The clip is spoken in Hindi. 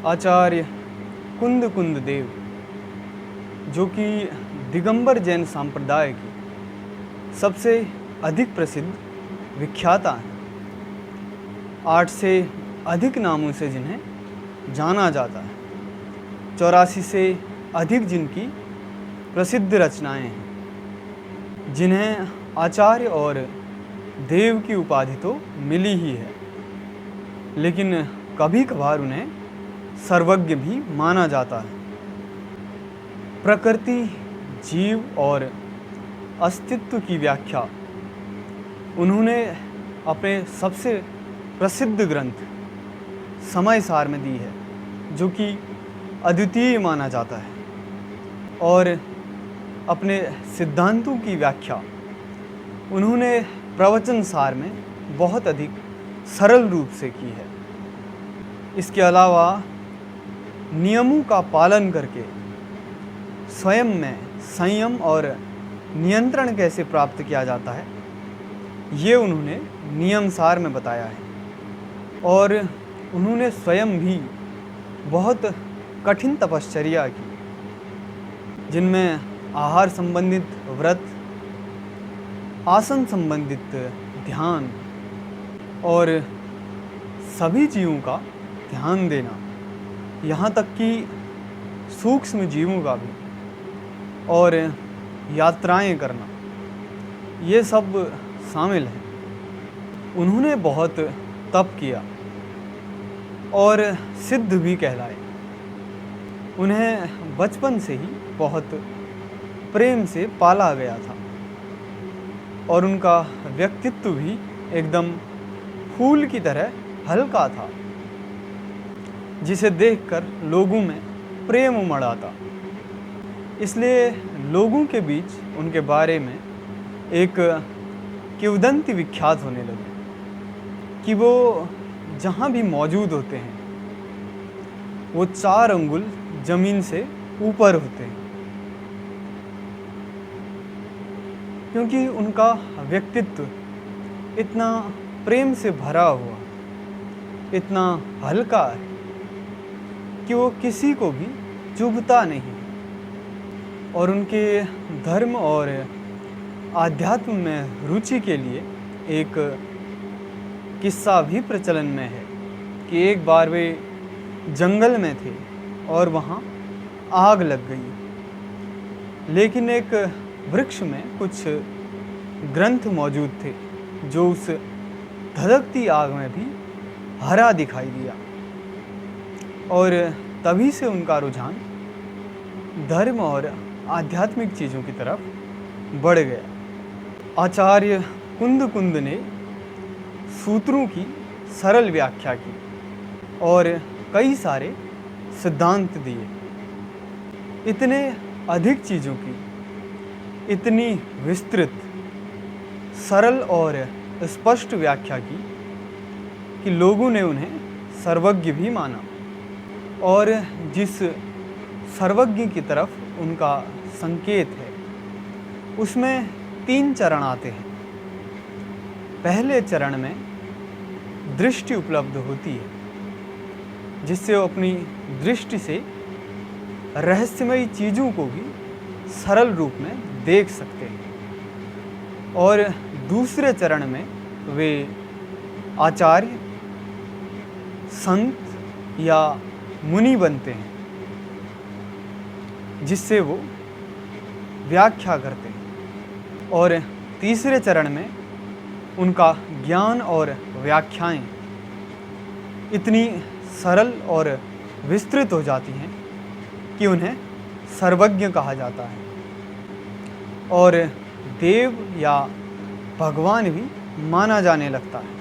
आचार्य कुंद कुंद देव, जो कि दिगंबर जैन संप्रदाय की सबसे अधिक प्रसिद्ध विख्याता हैं। 8 से अधिक नामों से जिन्हें जाना जाता है, 84 से अधिक जिनकी प्रसिद्ध रचनाएं हैं, जिन्हें आचार्य और देव की उपाधि तो मिली ही है, लेकिन कभी कभार उन्हें सर्वज्ञ भी माना जाता है। प्रकृति, जीव और अस्तित्व की व्याख्या उन्होंने अपने सबसे प्रसिद्ध ग्रंथ समय सार में दी है, जो कि अद्वितीय माना जाता है, और अपने सिद्धांतों की व्याख्या उन्होंने प्रवचन सार में बहुत अधिक सरल रूप से की है। इसके अलावा नियमों का पालन करके स्वयं में संयम और नियंत्रण कैसे प्राप्त किया जाता है, ये उन्होंने नियम सार में बताया है। और उन्होंने स्वयं भी बहुत कठिन तपश्चर्या की, जिनमें आहार संबंधित व्रत, आसन संबंधित ध्यान और सभी जीवों का ध्यान देना, यहाँ तक कि सूक्ष्म जीवों का भी, और यात्राएं करना, ये सब शामिल है। उन्होंने बहुत तप किया और सिद्ध भी कहलाए। उन्हें बचपन से ही बहुत प्रेम से पाला गया था, और उनका व्यक्तित्व भी एकदम फूल की तरह हल्का था, जिसे देखकर लोगों में प्रेम उमड़ आता। इसलिए लोगों के बीच उनके बारे में एक किंवदंती विख्यात होने लगी कि वो जहाँ भी मौजूद होते हैं, वो 4 अंगुल जमीन से ऊपर होते हैं, क्योंकि उनका व्यक्तित्व इतना प्रेम से भरा हुआ, इतना हल्का है कि वो किसी को भी चुभता नहीं। और उनके धर्म और आध्यात्म में रुचि के लिए एक किस्सा भी प्रचलन में है कि एक बार वे जंगल में थे और वहाँ आग लग गई, लेकिन एक वृक्ष में कुछ ग्रंथ मौजूद थे जो उस धधकती आग में भी हरा दिखाई दिया, और तभी से उनका रुझान धर्म और आध्यात्मिक चीज़ों की तरफ बढ़ गया। आचार्य कुंद कुंद ने सूत्रों की सरल व्याख्या की और कई सारे सिद्धांत दिए। इतने अधिक चीज़ों की इतनी विस्तृत, सरल और स्पष्ट व्याख्या की कि लोगों ने उन्हें सर्वज्ञ भी माना। और जिस सर्वज्ञ की तरफ उनका संकेत है, उसमें 3 चरण आते हैं। पहले चरण में दृष्टि उपलब्ध होती है, जिससे वो अपनी दृष्टि से रहस्यमयी चीज़ों को भी सरल रूप में देख सकते हैं। और दूसरे चरण में वे आचार्य, संत या मुनि बनते हैं, जिससे वो व्याख्या करते हैं। और तीसरे चरण में उनका ज्ञान और व्याख्याएं इतनी सरल और विस्तृत हो जाती हैं कि उन्हें सर्वज्ञ कहा जाता है, और देव या भगवान भी माना जाने लगता है।